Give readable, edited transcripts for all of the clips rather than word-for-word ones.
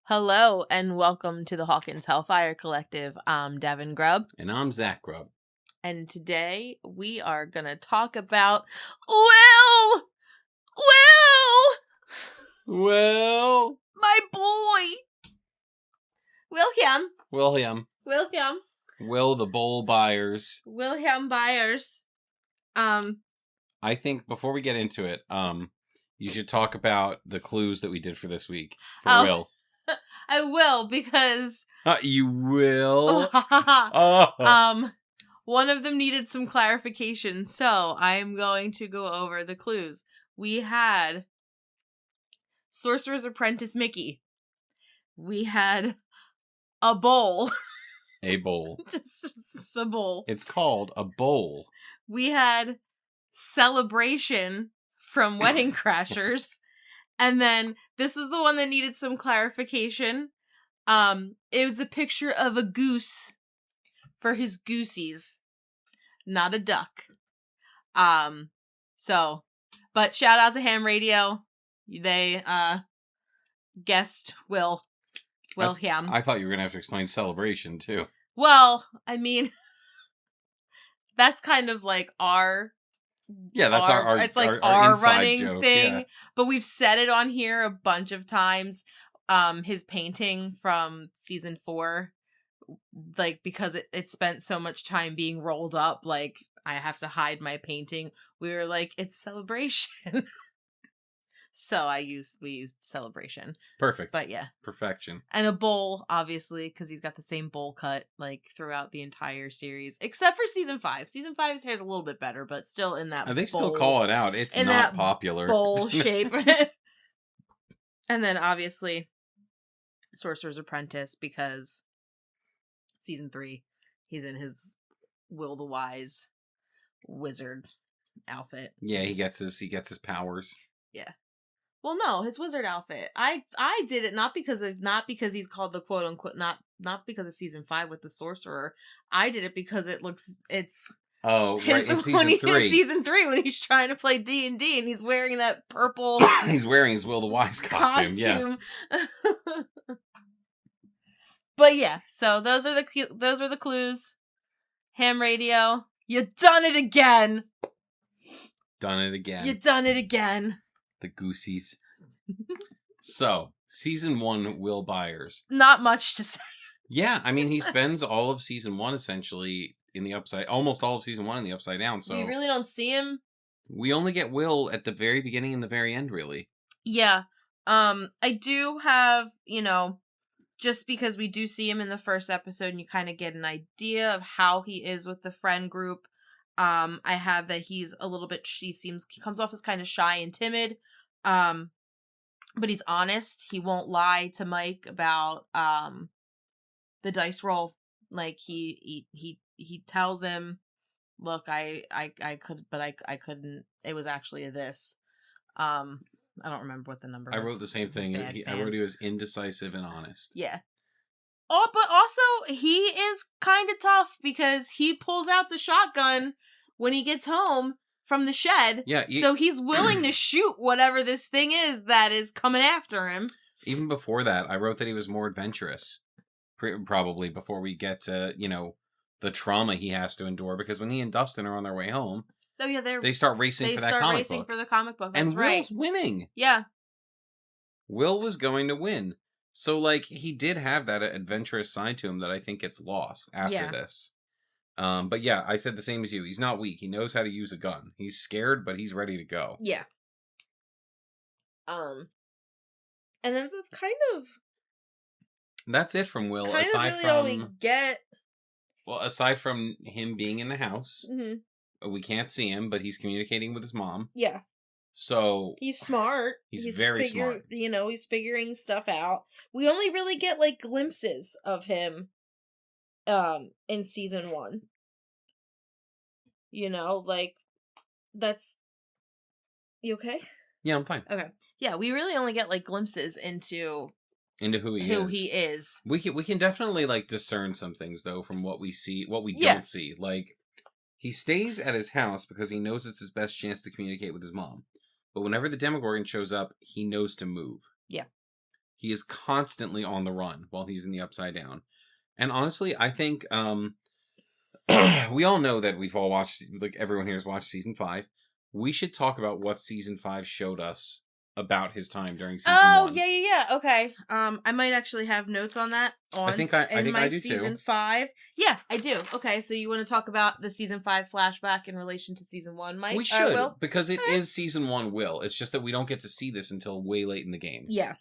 Hello and welcome to the Hawkins Hellfire Collective. I'm Devin Grubb. And I'm Zach Grubb. And today we are going to talk about Will! My boy! William. Will the Bull Byers. William Byers. I think before we get into it, you should talk about the clues that we did for this week for Will. I will, because you will. one of them needed some clarification, so I am going to go over the clues. We had Sorcerer's Apprentice Mickey. We had a bowl. A bowl. just a bowl. It's called a bowl. We had Celebration from Wedding Crashers. And then this was the one that needed some clarification. It was a picture of a goose for his goosies, not a duck. But shout out to Ham Radio. They guessed William. I thought you were gonna have to explain Celebration too. Well, I mean, that's kind of like our. Yeah, that's our it's like our running joke, thing. yeah. But we've said it on here a bunch of times. His painting from season 4, like, because it spent so much time being rolled up, like, I have to hide my painting. We were like, it's Celebration. So we used Celebration. Perfect. But yeah. Perfection. And a bowl, obviously, because he's got the same bowl cut, like, throughout the entire series. Except for season 5. Season 5's hair's a little bit better, but still in that They still call it out. It's not popular. Bowl shape. And then, obviously, Sorcerer's Apprentice, because season 3, he's in his Will the Wise wizard outfit. Yeah, he gets his powers. Yeah. Well, no, his wizard outfit. I did it not because he's called the quote unquote not because of season 5 with the sorcerer. I did it because it's right in season 3. In season 3 when he's trying to play D&D and he's wearing that purple. He's wearing his Will the Wise costume. Yeah. But yeah, so those are the clues. Ham Radio, you done it again. Done it again. You done it again. The Goosies. So, season 1, Will Byers. Not much to say. Yeah, I mean, he spends all of season 1 essentially in the upside, almost all of season 1 in the upside down. So we really don't see him. We only get Will at the very beginning and the very end, really. Yeah. I do have, just because we do see him in the first episode and you kind of get an idea of how he is with the friend group. I have that he's a little bit, he comes off as kind of shy and timid. But he's honest. He won't lie to Mike about, the dice roll. Like he tells him, look, I could, but I couldn't, it was actually this. I don't remember what the number was. I wrote the same thing. I wrote he was indecisive and honest. Yeah. Oh, but also, he is kind of tough because he pulls out the shotgun when he gets home from the shed. Yeah. So he's willing to shoot whatever this thing is that is coming after him. Even before that, I wrote that he was more adventurous. Probably before we get to, the trauma he has to endure. Because when he and Dustin are on their way home, oh yeah, they start racing for that comic book. They start racing for the comic book. That's and Will's winning. Yeah. Will was going to win. So, like, he did have that adventurous side to him that I think gets lost after this. But yeah, I said the same as you. He's not weak. He knows how to use a gun. He's scared, but he's ready to go. Yeah. And then that's kind of... That's it from Will. Kind aside of really from all we get. Well, aside from him being in the house, mm-hmm. we can't see him, but he's communicating with his mom. Yeah. So he's smart. He's very smart. He's figuring stuff out. We only really get like glimpses of him in season 1. Like that's you okay? Yeah, I'm fine. Okay. Yeah, we really only get like glimpses into who he is. We can definitely like discern some things though from what we see, what we don't see. Like he stays at his house because he knows it's his best chance to communicate with his mom. But whenever the Demogorgon shows up, he knows to move. Yeah. He is constantly on the run while he's in the Upside Down. And honestly, I think we all know that we've all watched, like everyone here has watched season 5. We should talk about what season 5 showed us about his time during season 1. Yeah. Okay. I might actually have notes on that I think I do season too. 5. Yeah, I do. Okay, so you want to talk about the season 5 flashback in relation to season 1, Mike? We should, Will? because it is season 1 Will. It's just that we don't get to see this until way late in the game. Yeah.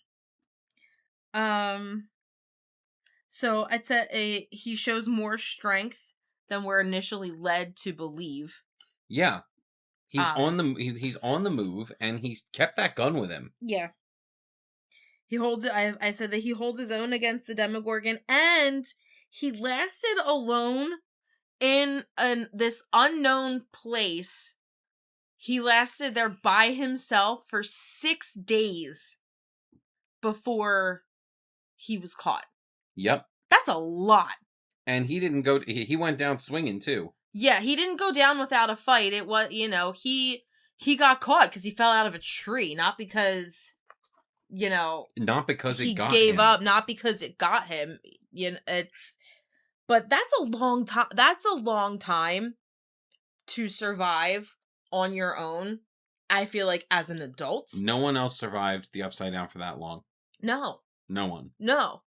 So I'd say he shows more strength than we're initially led to believe. Yeah. He's on the move, and he's kept that gun with him. Yeah. He holds. I said that he holds his own against the Demogorgon, and he lasted alone in this unknown place. He lasted there by himself for 6 days before he was caught. Yep. That's a lot. And he didn't go. He went down swinging too. Yeah, he didn't go down without a fight. It was, he got caught because he fell out of a tree, not because, not because he it got gave him. up, not because it got him. But that's a long time. That's a long time to survive on your own. I feel like as an adult, No one else survived the Upside Down for that long. no one. No.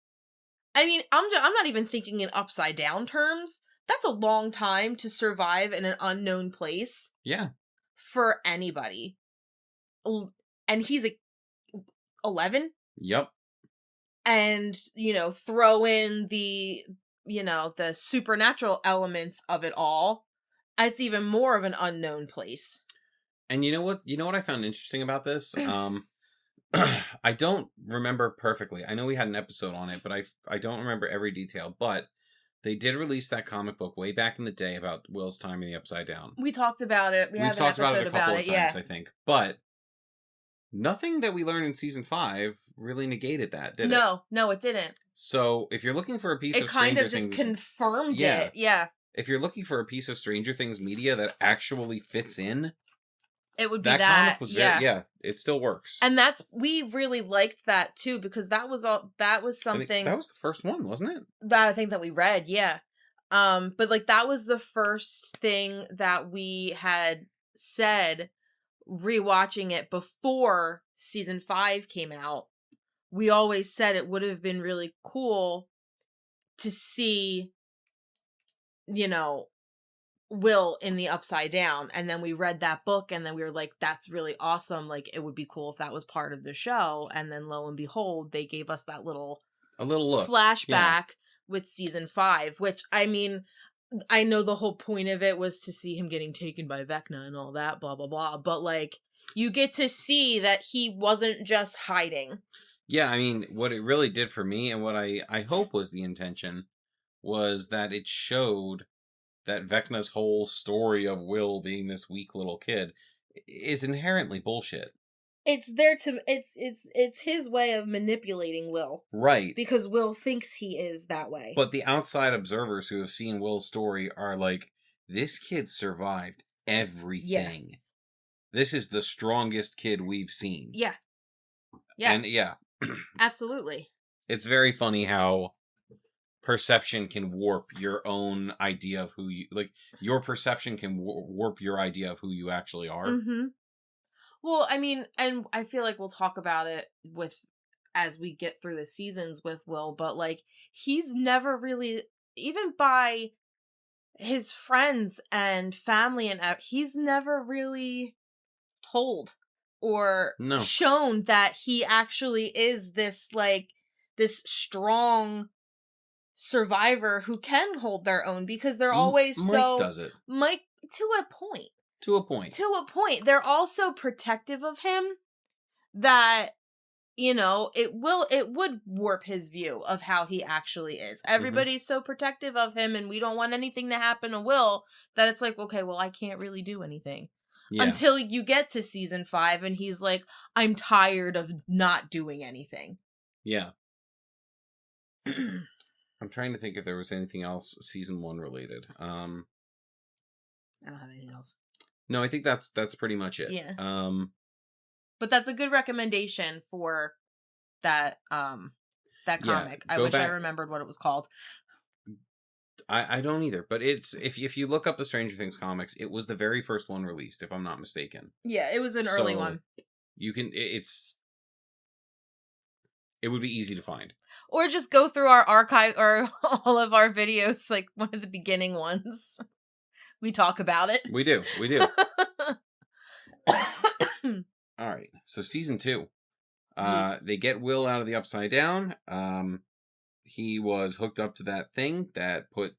I mean, I'm not even thinking in Upside Down terms. That's a long time to survive in an unknown place. Yeah. For anybody. And he's 11? Yep. And, throw in the supernatural elements of it all. It's even more of an unknown place. And you know what I found interesting about this? I don't remember perfectly. I know we had an episode on it, but I don't remember every detail. But they did release that comic book way back in the day about Will's time in the Upside Down. We talked about it. We've talked about it a couple of times, I think. But nothing that we learned in season 5 really negated that, did it? No, it didn't. So if you're looking for a piece of Stranger Things... It kind of just confirmed it. Yeah. If you're looking for a piece of Stranger Things media that actually fits in... It would be that. Comic was it still works. And we really liked that too, because that was something that was the first one, wasn't it? That I think that we read, yeah. But like that was the first thing that we had said rewatching it before season 5 came out. We always said it would have been really cool to see, Will in the Upside Down, and then we read that book, and then we were like, that's really awesome, like it would be cool if that was part of the show. And then lo and behold, they gave us that little look flashback with season 5, which I mean, I know the whole point of it was to see him getting taken by Vecna and all that blah blah blah, but like you get to see that he wasn't just hiding. Yeah, I mean, what it really did for me, and what I hope was the intention, was that it showed that Vecna's whole story of Will being this weak little kid is inherently bullshit. It's there to it's his way of manipulating Will. Right. Because Will thinks he is that way. But the outside observers who have seen Will's story are like, this kid survived everything. Yeah. This is the strongest kid we've seen. Yeah. Yeah. And yeah. Absolutely. It's very funny how perception can warp your own idea of who you... Like, your perception can warp your idea of who you actually are. Mm-hmm. Well, I mean, and I feel like we'll talk about it as we get through the seasons with Will, but like, he's never really, even by his friends and family, and he's never really told or shown that he actually is this strong survivor who can hold their own, because they're always Mike does it. Mike, to a point. To a point. They're also protective of him that, it would warp his view of how he actually is. Everybody's so protective of him, and we don't want anything to happen to Will, that it's like, okay, well, I can't really do anything. Yeah. Until you get to season 5 and he's like, I'm tired of not doing anything. Yeah. I'm trying to think if there was anything else season 1 related. I don't have anything else. No, I think that's pretty much it. Yeah. But that's a good recommendation for that comic. I wish I remembered what it was called. I don't either, but it's if you look up the Stranger Things comics, it was the very first one released, if I'm not mistaken. Yeah, it was an early one. You can it would be easy to find. Or just go through our archive or all of our videos, like one of the beginning ones. We talk about it. We do. All right, so season 2. They get Will out of the Upside Down. He was hooked up to that thing that put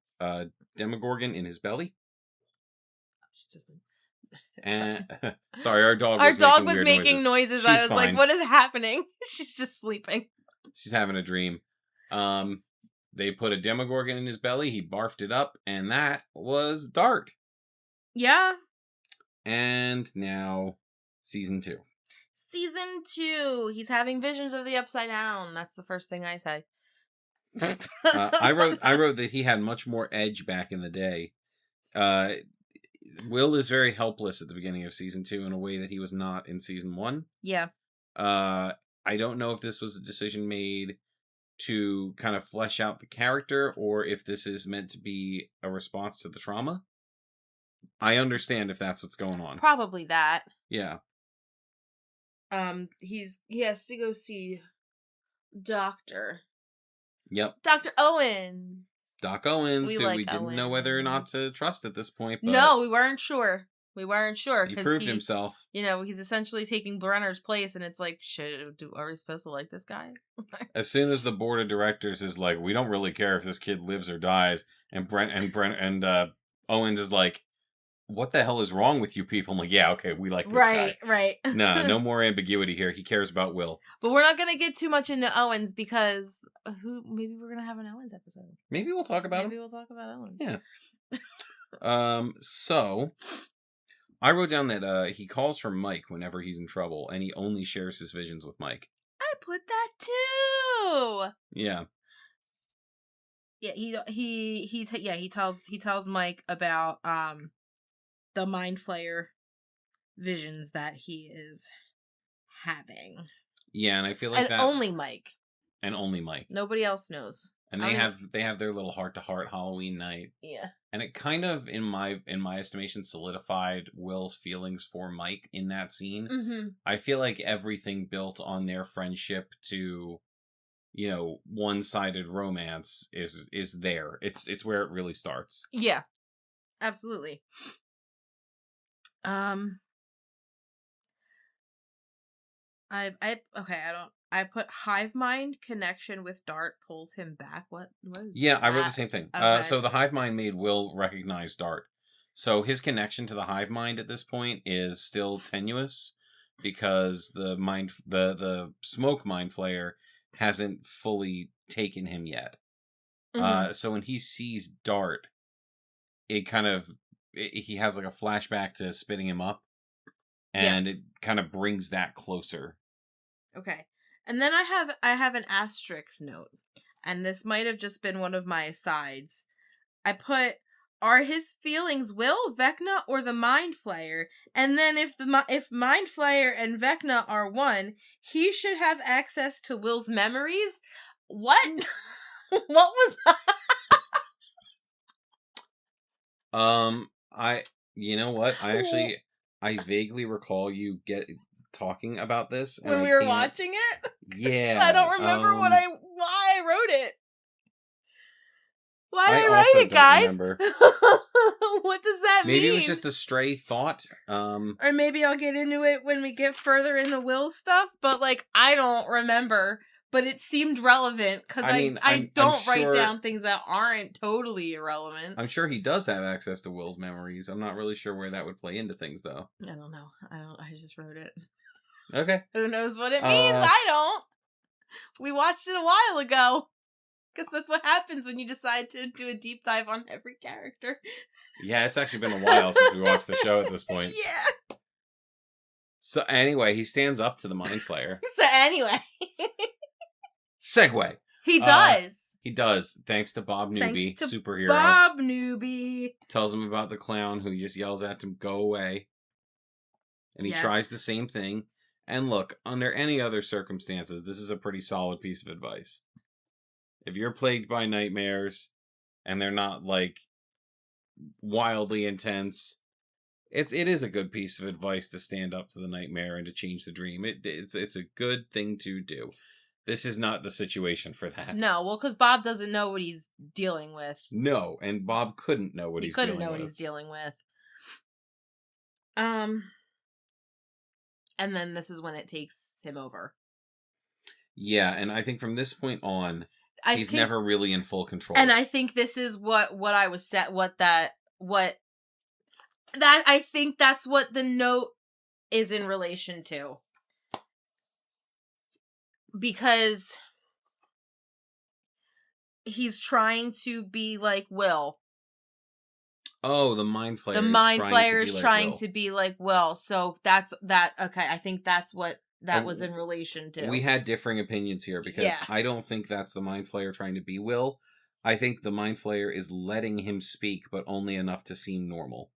Demogorgon in his belly. And sorry, our dog was making noises. She's I was fine. Like, what is happening? She's just sleeping. She's having a dream. They put a Demogorgon in his belly. He barfed it up, and that was Dart. Yeah. And now, season 2. Season 2. He's having visions of the Upside Down. That's the first thing I say. I wrote that he had much more edge back in the day. Will is very helpless at the beginning of season 2 in a way that he was not in season 1. Yeah. I don't know if this was a decision made to kind of flesh out the character or if this is meant to be a response to the trauma. I understand if that's what's going on. Probably that. Yeah. He has to go see Doctor. Yep. Dr. Owen. Doc Owens, who we didn't know whether or not to trust at this point. But no, we weren't sure. He proved himself. You know, he's essentially taking Brenner's place, and it's like, are we supposed to like this guy? As soon as the board of directors is like, we don't really care if this kid lives or dies, and Owens is like, what the hell is wrong with you people? I'm like, yeah, okay, we like this guy. Right. No more ambiguity here. He cares about Will. But we're not going to get too much into Owens because maybe we're going to have an Owens episode. Maybe we'll talk about him. Maybe we'll talk about Owens. Yeah. So I wrote down that he calls for Mike whenever he's in trouble, and he only shares his visions with Mike. I put that too. Yeah. Yeah, he tells Mike about the Mind Flayer visions that he is having. Yeah, and I feel like only Mike. And only Mike. Nobody else knows. And they have their little heart-to-heart Halloween night. Yeah. And it kind of, in my estimation, solidified Will's feelings for Mike in that scene. Mm-hmm. I feel like everything built on their friendship to, one-sided romance is there. It's where it really starts. Yeah. Absolutely. I put hive mind connection with Dart pulls him back. What is Yeah, that? I wrote the same thing. Okay. So the hive mind made Will recognize Dart. So his connection to the hive mind at this point is still tenuous because the smoke mind flayer hasn't fully taken him yet. Mm-hmm. So when he sees Dart, it kind of he has like a flashback to spitting him up, and it kind of brings that closer. Okay. And then I have an asterisk note, and this might have just been one of my asides. I put, are his feelings Will, Vecna, or the Mind Flayer? And then if Mind Flayer and Vecna are one, he should have access to Will's memories? What? What was that? You know what? I vaguely recall you talking about this when we were watching it. Yeah, I don't remember why I wrote it. Why did I write it, guys? What does that mean? Maybe it was just a stray thought. Or maybe I'll get into it when we get further into Will's stuff. But I don't remember. But it seemed relevant because I don't write down things that aren't totally irrelevant. I'm sure he does have access to Will's memories. I'm not really sure where that would play into things, though. I don't know. I just wrote it. Okay. Who knows what it means? I don't. We watched it a while ago. Because that's what happens when you decide to do a deep dive on every character. Yeah, it's actually been a while since we watched the show at this point. Yeah. So anyway, he stands up to the Mind Flayer. So anyway. Segue. He does. He does, thanks to Bob Newby, superhero. Bob Newby. Tells him about the clown who just yells at him, go away. And he tries the same thing. And look, under any other circumstances, this is a pretty solid piece of advice. If you're plagued by nightmares, and they're not, like, wildly intense, it is a good piece of advice to stand up to the nightmare and to change the dream. It's a good thing to do. This is not the situation for that. No, well, because Bob doesn't know what he's dealing with. No, and Bob couldn't know what he's dealing with. He couldn't know what he's dealing with. And then this is when it takes him over. Yeah, and I think from this point on, he's never really in full control. And I think this is what I was set. I think that's what the note is in relation to. Because he's trying to be like Will. Oh, the Mind Flayer. The Mind Flayer is trying to be like Will. So that's that. Okay, I think that's what that was in relation to. We had differing opinions here because I don't think that's the Mind Flayer trying to be Will. I think the Mind Flayer is letting him speak, but only enough to seem normal.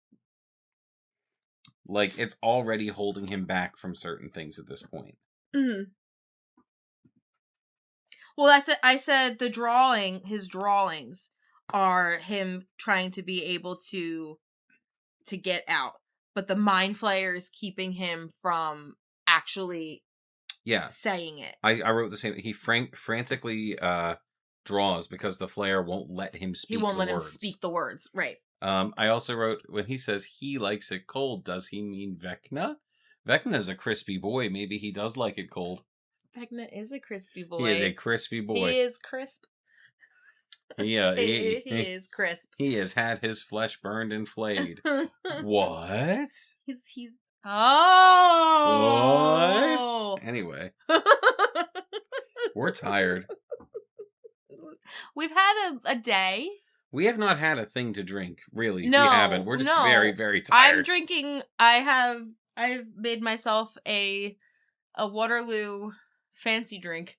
Like, it's already holding him back from certain things at this point. Mm-hmm. Well, that's it. I said his drawings are him trying to be able to get out, but the Mind Flayer is keeping him from actually saying it. I wrote the same. He frantically draws because the Flayer won't let him speak. He won't let him speak the words, right? I also wrote, when he says he likes it cold, does he mean Vecna? Vecna's a crispy boy. Maybe he does like it cold. Vecna is a crispy boy. He is a crispy boy. He is crisp. He is crisp. He has had his flesh burned and flayed. What? He's oh. What? Anyway. We're tired. We've had a day. We have not had a thing to drink, really. No, we haven't. We're just very, very tired. I'm drinking. I've made myself a Waterloo fancy drink.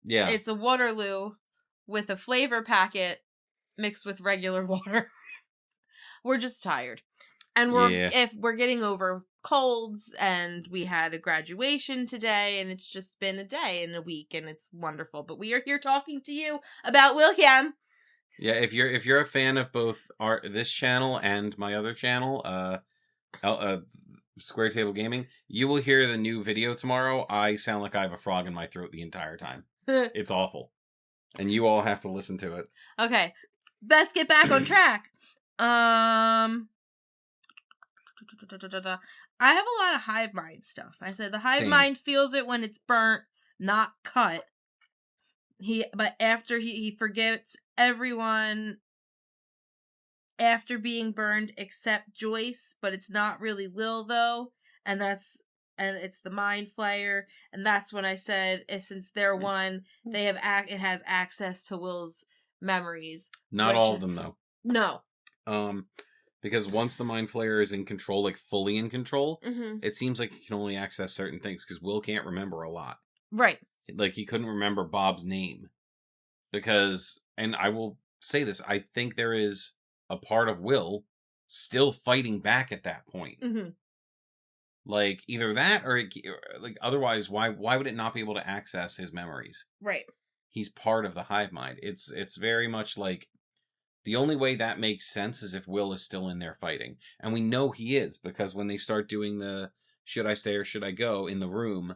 Yeah. It's a Waterloo with a flavor packet mixed with regular water. We're just tired. And if we're getting over colds, and we had a graduation today, and it's just been a day and a week, and it's wonderful. But we are here talking to you about William. Yeah, if you're a fan of both this channel and my other channel, Square Table Gaming, you will hear the new video tomorrow. I sound like I have a frog in my throat the entire time. It's awful. And you all have to listen to it. Okay, let's get back on track. I have a lot of hive mind stuff. I said the hive mind feels it when it's burnt, not cut. But after he forgets everyone after being burned except Joyce, but it's not really Will though, and it's the Mind Flayer, and that's when I said since they're one, it has access to Will's memories. Not all of them though. No. Because once the Mind Flayer is in control, like fully in control, it seems like he can only access certain things because Will can't remember a lot. Right. Like, he couldn't remember Bob's name. Because, and I will say this, I think there is a part of Will still fighting back at that point. Mm-hmm. Like, either that or, like, otherwise, why would it not be able to access his memories? Right. He's part of the hive mind. It's very much like, the only way that makes sense is if Will is still in there fighting. And we know he is, because when they start doing the should I stay or should I go in the room,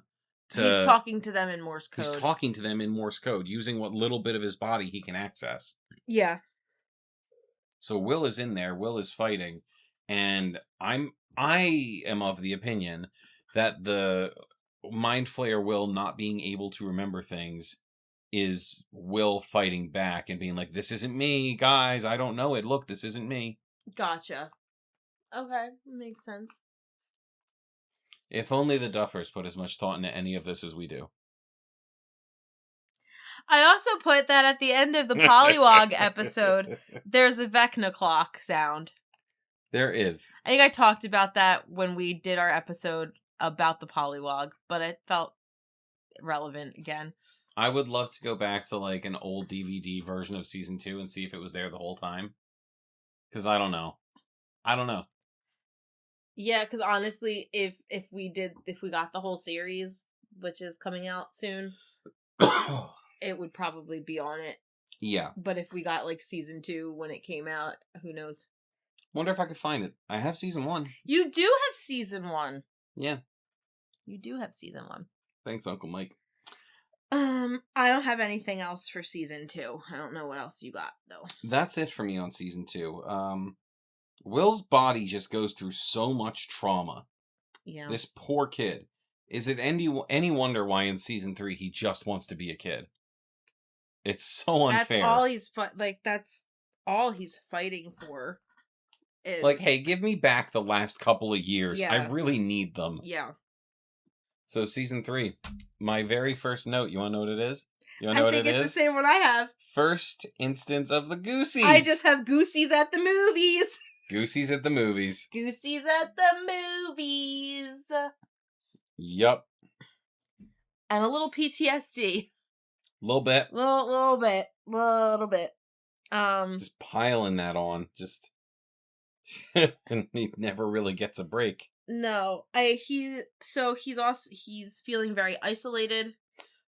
he's talking to them in Morse code. He's talking to them in Morse code, using what little bit of his body he can access. Yeah. So Will is in there, Will is fighting, and I am of the opinion that the Mind Flayer Will not being able to remember things is Will fighting back and being like, this isn't me, guys, I don't know it, look, this isn't me. Gotcha. Okay, makes sense. If only the Duffers put as much thought into any of this as we do. I also put that at the end of the Polywog episode, there's a Vecna clock sound. There is. I think I talked about that when we did our episode about the Polywog, but it felt relevant again. I would love to go back to like an old DVD version of season 2 and see if it was there the whole time. Because I don't know. Yeah, because honestly, if we got the whole series, which is coming out soon, it would probably be on it. Yeah. But if we got like season 2 when it came out, who knows? Wonder if I could find it. I have season 1. You do have season 1. Yeah. You do have season 1. Thanks, Uncle Mike. I don't have anything else for season 2. I don't know what else you got though. That's it for me on season 2. Will's body just goes through so much trauma. Yeah. This poor kid. Is it any wonder why in season 3 he just wants to be a kid? It's so unfair. That's all he's fighting for. Like, hey, give me back the last couple of years. Yeah. I really need them. Yeah. So season 3, my very first note. You want to know what it is? You want to know what it is? I think it's the same one I have. First instance of the Goosies. I just have Goosies at the movies. Goosies at the movies. Goosies at the movies. Yup. And a little PTSD. Little bit. Little bit. Just piling that on. Just and he never really gets a break. No. He's feeling very isolated.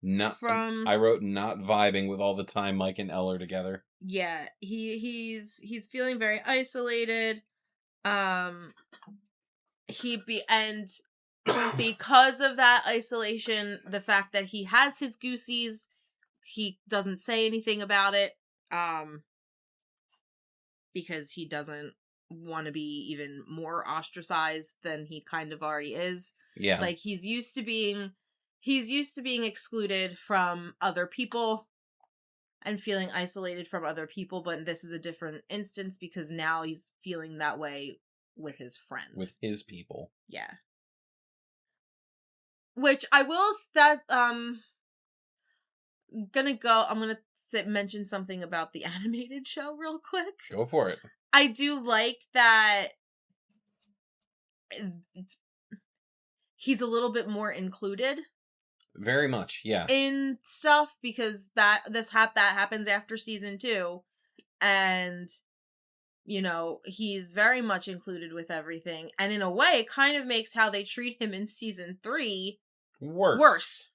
I wrote not vibing with all the time Mike and Elle are together. Yeah, he's feeling very isolated. Because of that isolation, the fact that he has his Goosies, he doesn't say anything about it. Because he doesn't want to be even more ostracized than he kind of already is. Yeah. Like he's used to being excluded from other people and feeling isolated from other people, but this is a different instance because now he's feeling that way with his friends. With his people. Yeah. Which I'm gonna mention something about the animated show real quick. Go for it. I do like that he's a little bit more included. Very much, yeah. In stuff, because that happens after season 2, and he's very much included with everything, and in a way it kind of makes how they treat him in season 3 worse.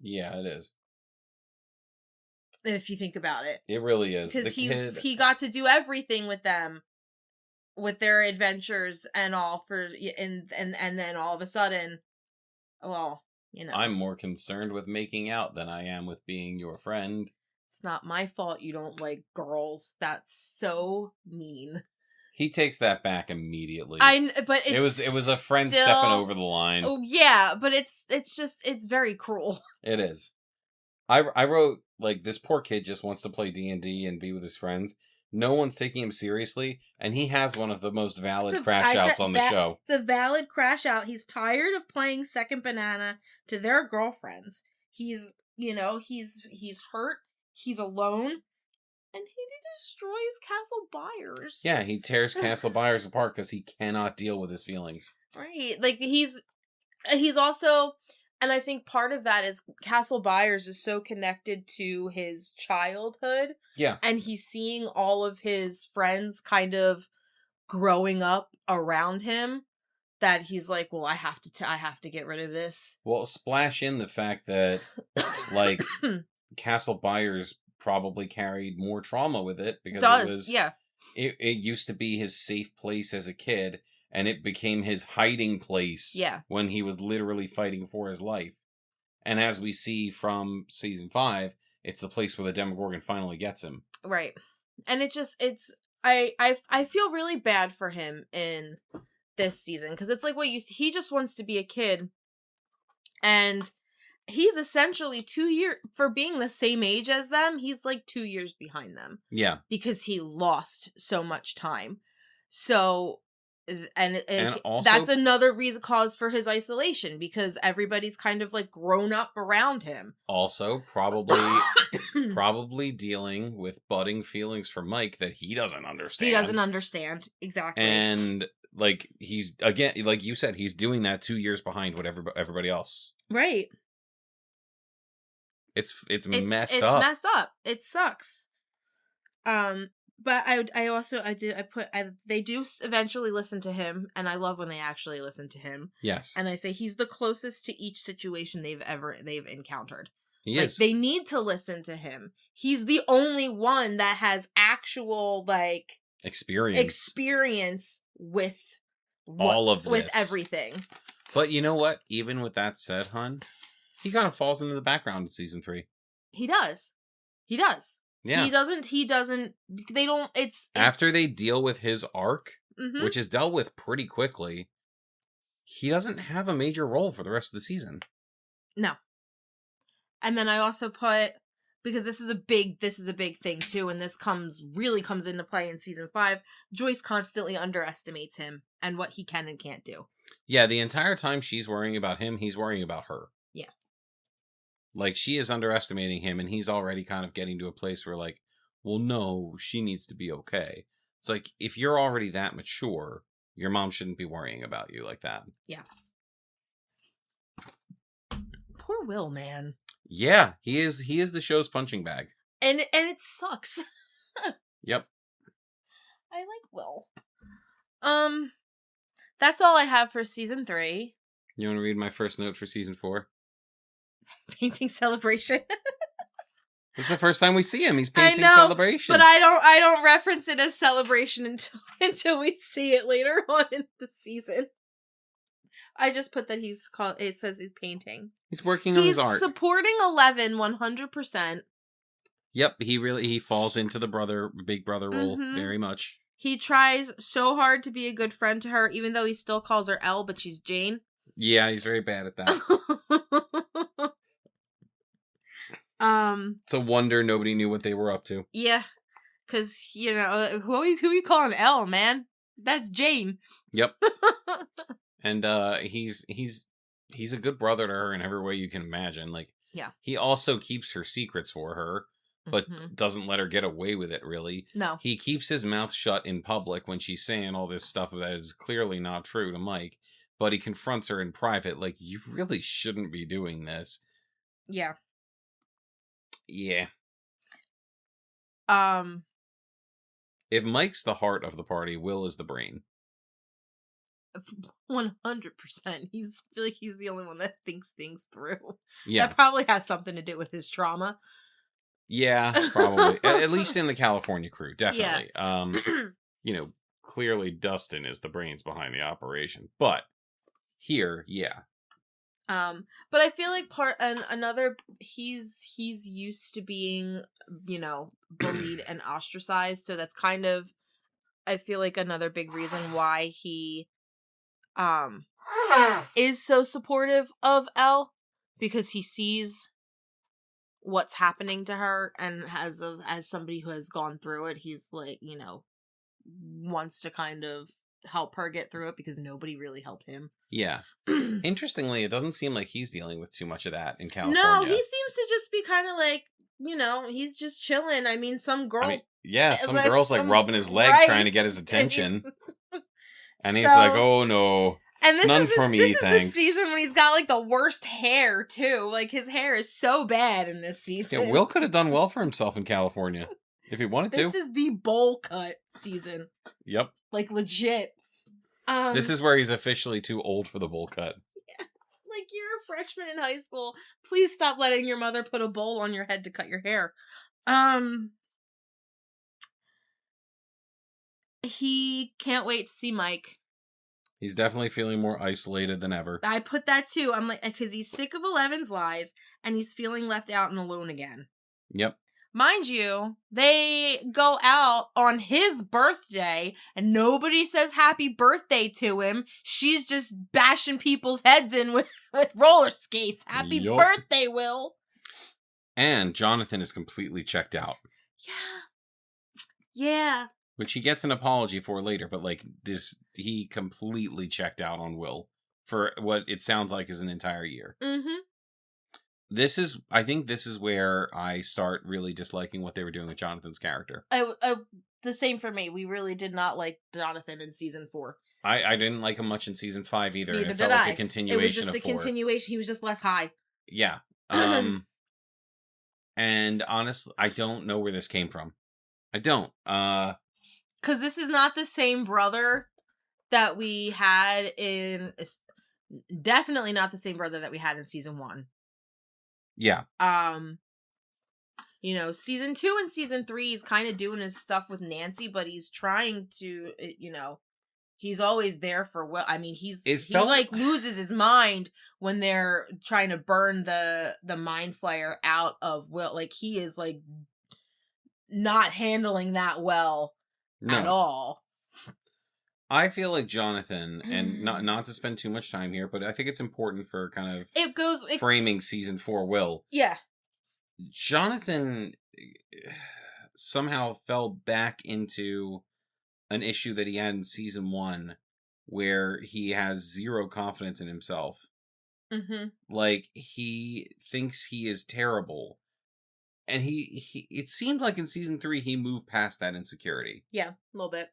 Yeah, it is. If you think about it. It really is. Because he got to do everything with them, with their adventures and all, and then all of a sudden, well, I'm more concerned with making out than I am with being your friend. It's not my fault you don't like girls. That's so mean. He takes that back immediately. But it was a friend stepping over the line. Oh yeah, but it's very cruel. It is. I wrote, like, this poor kid just wants to play D&D and be with his friends. No one's taking him seriously, and he has one of the most valid crash outs on the show. It's a valid crash out. He's tired of playing second banana to their girlfriends. He's hurt. He's alone. And he destroys Castle Byers. Yeah, he tears Castle Byers apart because he cannot deal with his feelings. Right. Like, he's also... And I think part of that is Castle Byers is so connected to his childhood. Yeah. And he's seeing all of his friends kind of growing up around him that he's like, well, I have to get rid of this. Well, splash in the fact that, like, Castle Byers probably carried more trauma with it because it used to be his safe place as a kid. And it became his hiding place when he was literally fighting for his life. And as we see from season 5, it's the place where the Demogorgon finally gets him. Right. And I feel really bad for him in this season. Because it's like he just wants to be a kid. And he's essentially 2 years, for being the same age as them, he's like 2 years behind them. Yeah. Because he lost so much time. So... And also, that's another cause for his isolation, because everybody's kind of like grown up around him. Also, probably dealing with budding feelings for Mike that he doesn't understand. He doesn't understand, exactly. And like he's, again, like you said, he's doing that 2 years behind what everybody else. Right. It's messed up. It's messed up. It sucks. But they do eventually listen to him, and I love when they actually listen to him. Yes. And I say he's the closest to each situation they've encountered. He like is. They need to listen to him. He's the only one that has actual like experience with all of this. With everything. But you know what? Even with that said, hun, he kind of falls into the background in season 3. He does. Yeah. He doesn't, they don't, it's after they deal with his arc, mm-hmm. which is dealt with pretty quickly, he doesn't have a major role for the rest of the season. No. And then I also put, because this is a big thing too, and this comes into play in season 5, Joyce constantly underestimates him and what he can and can't do. Yeah, the entire time she's worrying about him, he's worrying about her. Yeah. Like, she is underestimating him, and he's already kind of getting to a place where, like, well, no, she needs to be okay. It's like, if you're already that mature, your mom shouldn't be worrying about you like that. Yeah. Poor Will, man. Yeah, he is the show's punching bag. And it sucks. Yep. I like Will. That's all I have for season 3. You want to read my first note for season 4? Painting Celebration. It's the first time we see him. He's painting Celebration. But I don't reference it as Celebration until we see it later on in the season. I just put that it says he's painting. He's working on his art. He's supporting 11 100%. Yep, he falls into the big brother role very much. He tries so hard to be a good friend to her, even though he still calls her Elle, but she's Jane. Yeah, he's very bad at that. It's a wonder nobody knew what they were up to. Yeah, because, who are you calling Elle, man? That's Jane. Yep. And he's a good brother to her in every way you can imagine. Like, yeah. He also keeps her secrets for her, but doesn't let her get away with it, really. No. He keeps his mouth shut in public when she's saying all this stuff that is clearly not true to Mike, but he confronts her in private, like, you really shouldn't be doing this. Yeah. Yeah. If Mike's the heart of the party, Will is the brain. 100%. I feel like he's the only one that thinks things through. Yeah. That probably has something to do with his trauma. Yeah, probably. At least in the California crew, definitely. Yeah. Clearly Dustin is the brains behind the operation. But here, yeah. But I feel like he's used to being, bullied and ostracized, so that's kind of, I feel like, another big reason why he is so supportive of Elle, because he sees what's happening to her, and as somebody who has gone through it, he's like, wants to kind of help her get through it, because nobody really helped him. Yeah. Interestingly, it doesn't seem like he's dealing with too much of that in California. No, he seems to just be kind of like, he's just chilling. I mean, some girl... some girl's like rubbing his leg, right, trying to get his attention. And he's like, oh no. And this None is for me, this thanks. is the season when he's got like the worst hair too. Like, his hair is so bad in this season. Yeah, Will could have done well for himself in California if he wanted to. This is the bowl cut season. Yep. Like, legit. This is where he's officially too old for the bowl cut. Yeah. Like, you're a freshman in high school. Please stop letting your mother put a bowl on your head to cut your hair. He can't wait to see Mike. He's definitely feeling more isolated than ever. I put that too. I'm like, because he's sick of 11's lies, and he's feeling left out and alone again. Yep. Mind you, they go out on his birthday, and nobody says happy birthday to him. She's just bashing people's heads in with roller skates. Happy birthday, Will. And Jonathan is completely checked out. Yeah. Which he gets an apology for later, but he completely checked out on Will for what it sounds like is an entire year. Mm-hmm. I think this is where I start really disliking what they were doing with Jonathan's character. The same for me. We really did not like Jonathan in season 4. I didn't like him much in season 5 either. Neither it felt like a continuation. It was just of a 4. continuation. He was just less high. Yeah. And honestly, I don't know where this came from. I don't. Because this is not the same brother that we had in... Definitely not the same brother that we had in season 1. Yeah. You know, season 2 and season 3 is kind of doing his stuff with Nancy, but he's trying to, you know, he's always there for Will. I mean, he like loses his mind when they're trying to burn the mind flayer out of Will. Like, he is like not handling that well at all. I feel like Jonathan, and not to spend too much time here, but I think it's important for kind of framing season 4 Will. Yeah. Jonathan somehow fell back into an issue that he had in season 1 where he has zero confidence in himself. Mm-hmm. Like, he thinks he is terrible. And he it seemed like in season 3 he moved past that insecurity. Yeah, a little bit.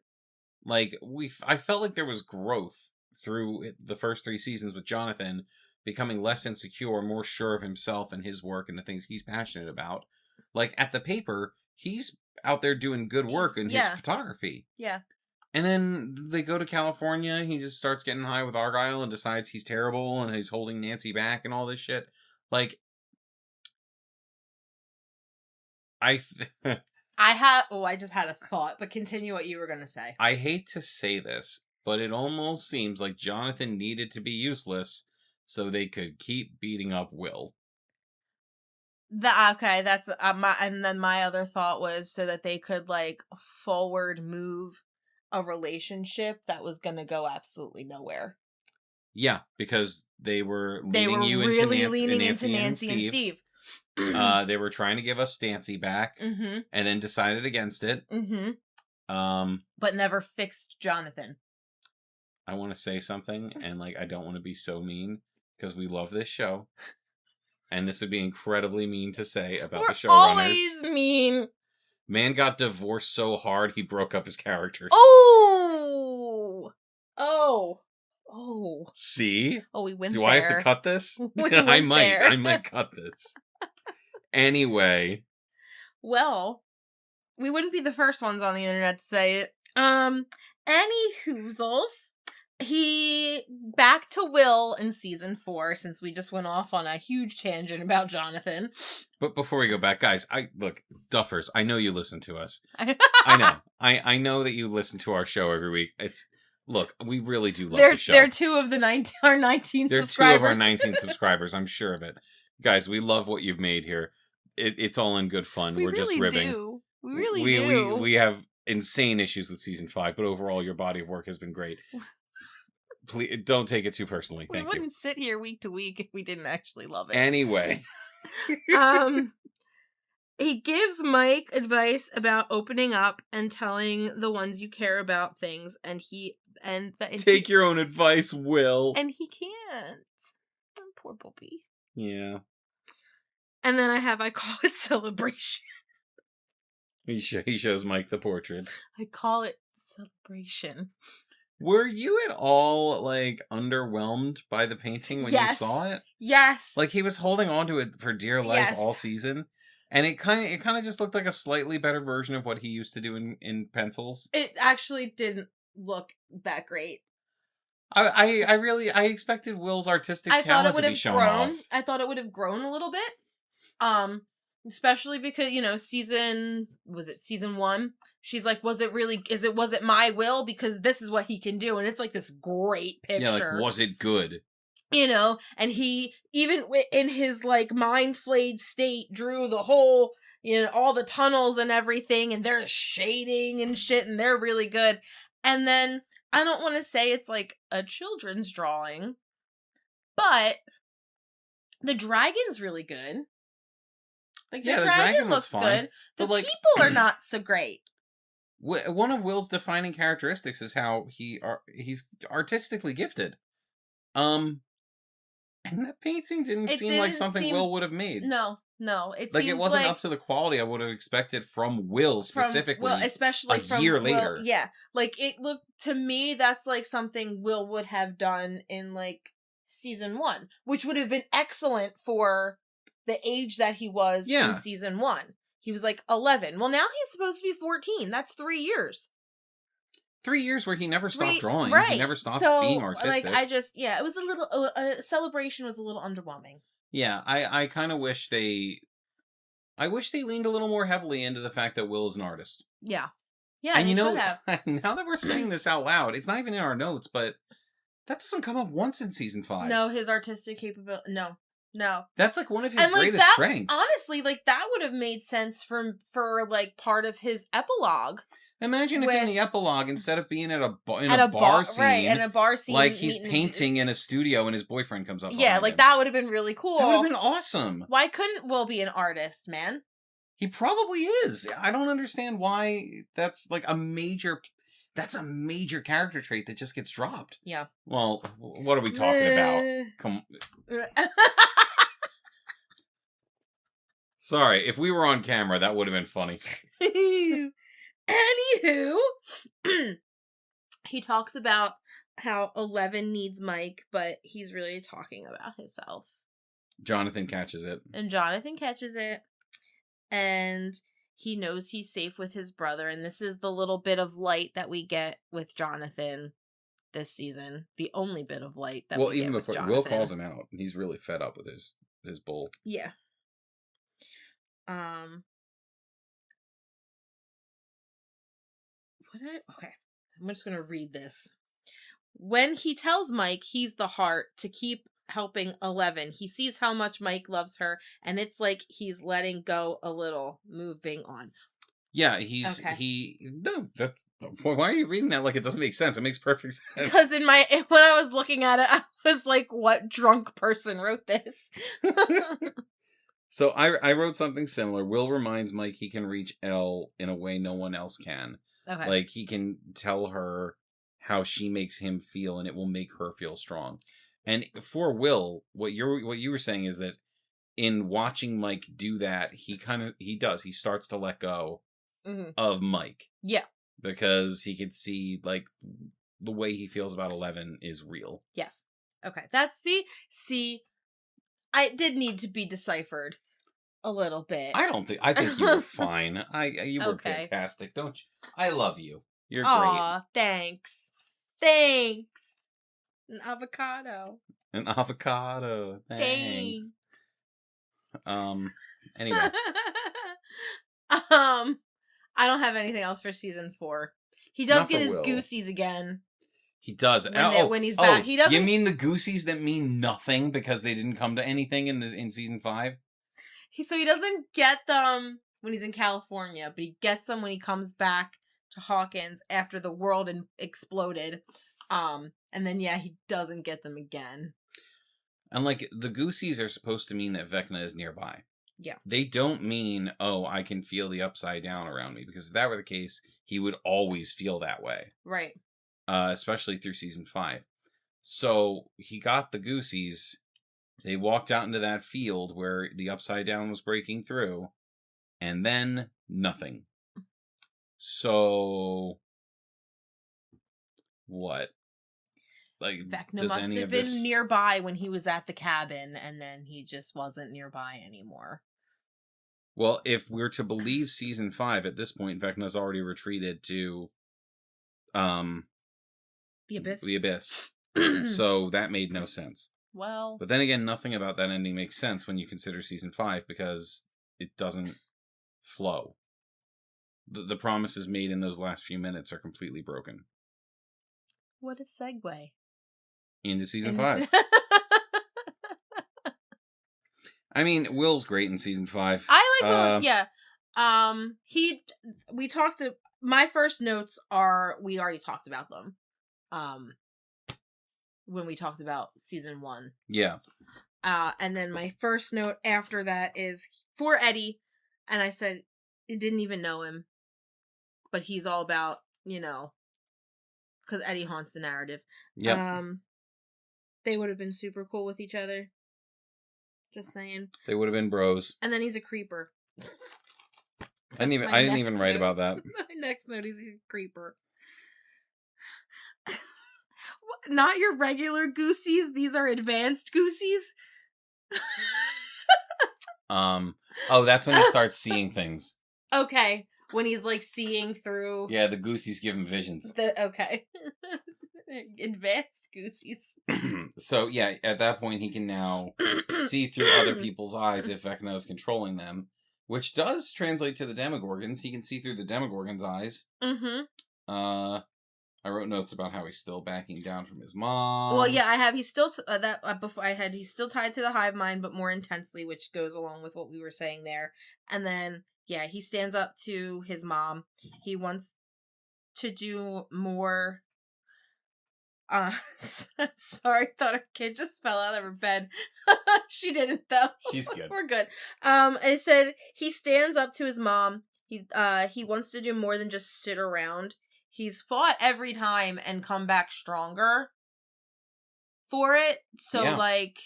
Like, I felt like there was growth through the first 3 seasons with Jonathan becoming less insecure, more sure of himself and his work and the things he's passionate about. Like, at the paper, he's out there doing good work in his photography. Yeah. And then they go to California, he just starts getting high with Argyle and decides he's terrible and he's holding Nancy back and all this shit. Like, I just had a thought, but continue what you were going to say. I hate to say this, but it almost seems like Jonathan needed to be useless so they could keep beating up Will. That's and then my other thought was so that they could like forward move a relationship that was going to go absolutely nowhere. Yeah, because they were really leaning into Nancy and Steve. They were trying to give us Stancy back, mm-hmm. and then decided against it. Mm-hmm. But never fixed Jonathan. I want to say something, and like I don't want to be so mean because we love this show, and this would be incredibly mean to say about the showrunners. Always mean. Man got divorced so hard he broke up his characters. Oh. See? Oh, we went Do there. I have to cut this? I might cut this. Anyway. Well, we wouldn't be the first ones on the internet to say it. Any hoozles. He back to Will in season 4, since we just went off on a huge tangent about Jonathan. But before we go back, guys, look, Duffers, I know you listen to us. I know. I know that you listen to our show every week. Look, we really do love the show. They're 2 of our 19 they're subscribers. They're 2 of our 19 subscribers, I'm sure of it. Guys, we love what you've made here. It's all in good fun. We're just ribbing. We really do. We have insane issues with season 5, but overall your body of work has been great. Please don't take it too personally. Thank you. We wouldn't sit here week to week if we didn't actually love it. Anyway. He gives Mike advice about opening up and telling the ones you care about things, and take your own advice, Will. And he can't. Poor Bobby. Yeah. And then I call it celebration. He shows Mike the portrait. I call it celebration. Were you at all, like, underwhelmed by the painting when you saw it? Yes. Like, he was holding on to it for dear life all season. And it kind of just looked like a slightly better version of what he used to do in pencils. It actually didn't look that great. I expected Will's artistic talent to be shown off. I thought it would have grown a little bit. Especially because, you know, season 1? She's like, was it my Will? Because this is what he can do. And it's like this great picture. Yeah, like, was it good? You know, and he, even in his, like, mind-flayed state, drew the whole, you know, all the tunnels and everything, and they're shading and shit, and they're really good. And then, I don't want to say it's, like, a children's drawing, but the dragon's really good. Like, the dragon looks good. The people are not so great. One of Will's defining characteristics is how he's artistically gifted. And that painting didn't seem like something Will would have made. No. It wasn't up to the quality I would have expected from Will specifically. Especially a year later. Yeah. Like, it looked, to me, that's like something Will would have done in, like, season 1, which would have been excellent for the age that he was in season 1. he was like 11. Well, now he's supposed to be 14. That's 3 years. 3 years where he never stopped drawing. Right. He never stopped so, being artistic. Like, it was a little, celebration was a little underwhelming. Yeah, I kind of wish I wish they leaned a little more heavily into the fact that Will is an artist. Yeah. Yeah, and should have. Now that we're saying this out loud, it's not even in our notes, but that doesn't come up once in season 5. No, his artistic capability. No. That's like one of his greatest strengths. Honestly, like that would have made sense for like part of his epilogue. Imagine if in the epilogue, instead of being at a bar scene, right, in a bar scene, like he's painting in a studio and his boyfriend comes up. Yeah, like that would have been really cool. That would have been awesome. Why couldn't Will be an artist, man? He probably is. I don't understand why that's like a major character trait that just gets dropped. Yeah. Well, what are we talking about? Come. Sorry, if we were on camera, that would have been funny. Anywho, he talks about how 11 needs Mike, but he's really talking about himself. Jonathan catches it. And he knows he's safe with his brother, and this is the little bit of light that we get with Jonathan this season. The only bit of light that we get even with before Jonathan. Will calls him out. He's really fed up with his bull. Yeah. Okay, I'm just gonna read this. When he tells Mike he's the heart to keep helping 11, he sees how much Mike loves her, and it's like he's letting go a little, moving on. Yeah, why are you reading that like it doesn't make sense? It makes perfect sense. Because when I was looking at it, I was like, what drunk person wrote this? So I wrote something similar. Will reminds Mike he can reach Elle in a way no one else can. Okay. Like, he can tell her how she makes him feel, and it will make her feel strong. And for Will, what you were saying is that in watching Mike do that, he starts to let go of Mike. Yeah. Because he could see, like, the way he feels about 11 is real. Yes. Okay. That's I did need to be deciphered a little bit. I think you were fine. You were fantastic, don't you? I love you. You're great. Aw, thanks. An avocado. Thanks. Anyway. I don't have anything else for season 4. He does get his goosies again. He does. When he's back. He doesn't. You mean the goosies that mean nothing because they didn't come to anything in season 5? So he doesn't get them when he's in California, but he gets them when he comes back to Hawkins after the world exploded. And then he doesn't get them again. And like the goosies are supposed to mean that Vecna is nearby. Yeah. They don't mean, I can feel the upside down around me, because if that were the case, he would always feel that way. Right. Especially through season 5. So he got the goosies. They walked out into that field where the upside down was breaking through, and then nothing. So what? Like, Vecna must have been nearby when he was at the cabin, and then he just wasn't nearby anymore. Well, if we're to believe season 5, at this point, Vecna's already retreated to the Abyss. The Abyss. So that made no sense. Well, but then again, nothing about that ending makes sense when you consider season 5, because it doesn't flow. The promises made in those last few minutes are completely broken. What a segue. Into season 5. I mean, Will's great in season 5. I like Will, yeah. My first notes are, we already talked about them. When we talked about season 1. Yeah. And then my first note after that is for Eddie, and I said, it didn't even know him, but he's all about, because Eddie haunts the narrative. Yeah. They would have been super cool with each other. Just saying. They would have been bros. And then he's a creeper. I didn't even write about that. My next note is he's a creeper. Not your regular goosies. These are advanced goosies. Oh, that's when he starts seeing things. Okay, when he's like seeing through. Yeah, the Goosey's giving visions. Okay. Advanced Goosies. So yeah, at that point he can now see through other people's eyes if Vecna is controlling them, which does translate to the Demogorgons. He can see through the Demogorgons' eyes. Mm-hmm. I wrote notes about how he's still backing down from his mom. Well, yeah, I have. He's still before I had. He's still tied to the hive mind, but more intensely, which goes along with what we were saying there. And then, yeah, he stands up to his mom. He wants to do more. Sorry, thought our kid just fell out of her bed. She didn't though. She's good. We're good. It said he stands up to his mom. He wants to do more than just sit around. He's fought every time and come back stronger for it. So Yeah. like,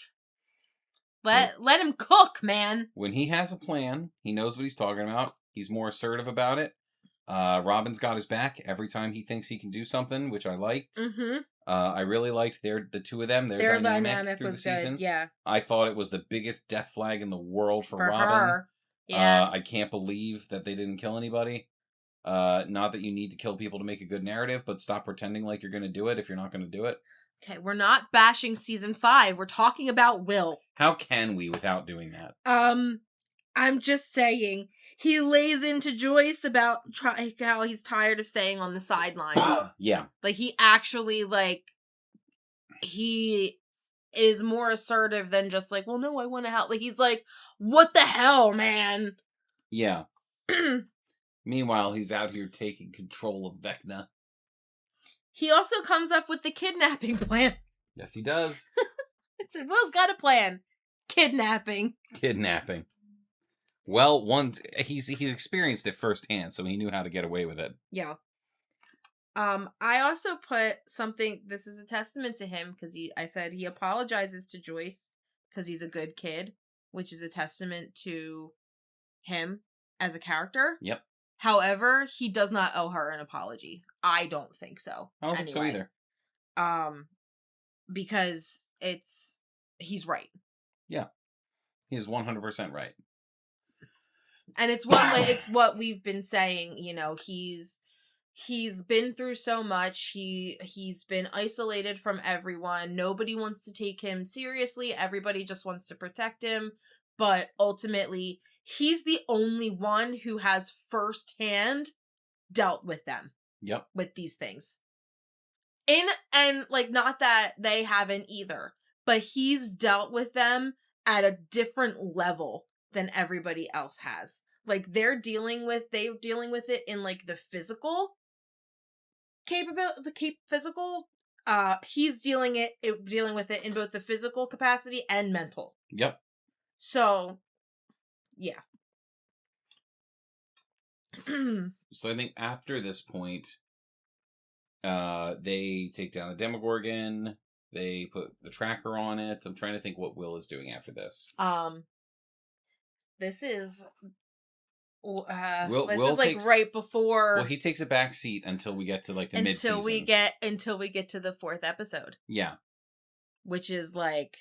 let him cook, man. When he has a plan, he knows what he's talking about. He's more assertive about it. Robin's got his back every time he thinks he can do something, which I liked. Mm-hmm. I really liked the two of them. Their dynamic through the season. Good. Yeah. I thought it was the biggest death flag in the world for Robin. Her. Yeah. I can't believe that they didn't kill anybody. Not that you need to kill people to make a good narrative, but stop pretending like you're going to do it if you're not going to do it. Okay, we're not bashing season 5. We're talking about Will. How can we without doing that? I'm just saying, he lays into Joyce about how he's tired of staying on the sidelines. Yeah. Like, he actually, like, he is more assertive than just like, well, no, I want to help. Like, he's like, what the hell, man? Yeah. Meanwhile, he's out here taking control of Vecna. He also comes up with the kidnapping plan. Yes, he does. It said, Will's got a plan. Kidnapping. Well, he's experienced it firsthand, so he knew how to get away with it. Yeah. I also put something. This is a testament to him because I said he apologizes to Joyce because he's a good kid, which is a testament to him as a character. Yep. However, he does not owe her an apology. I don't think so. I don't think so either. Because he's right. Yeah, he's 100% right. And it's what we've been saying. You know, he's been through so much. He's been isolated from everyone. Nobody wants to take him seriously. Everybody just wants to protect him. But ultimately, he's the only one who has firsthand dealt with them. Yep. With these things. And like, not that they haven't either, but he's dealt with them at a different level than everybody else has. Like, they're dealing with it in like the physical capability, he's dealing with it in both the physical capacity and mental. Yep. So, yeah. So I think after this point, they take down the Demogorgon. They put the tracker on it. I'm trying to think what Will is doing after this. This is Will like takes, right before. Well, he takes a back seat until we get to like the mid-season. Until we get to the 4th episode. Yeah. Which is like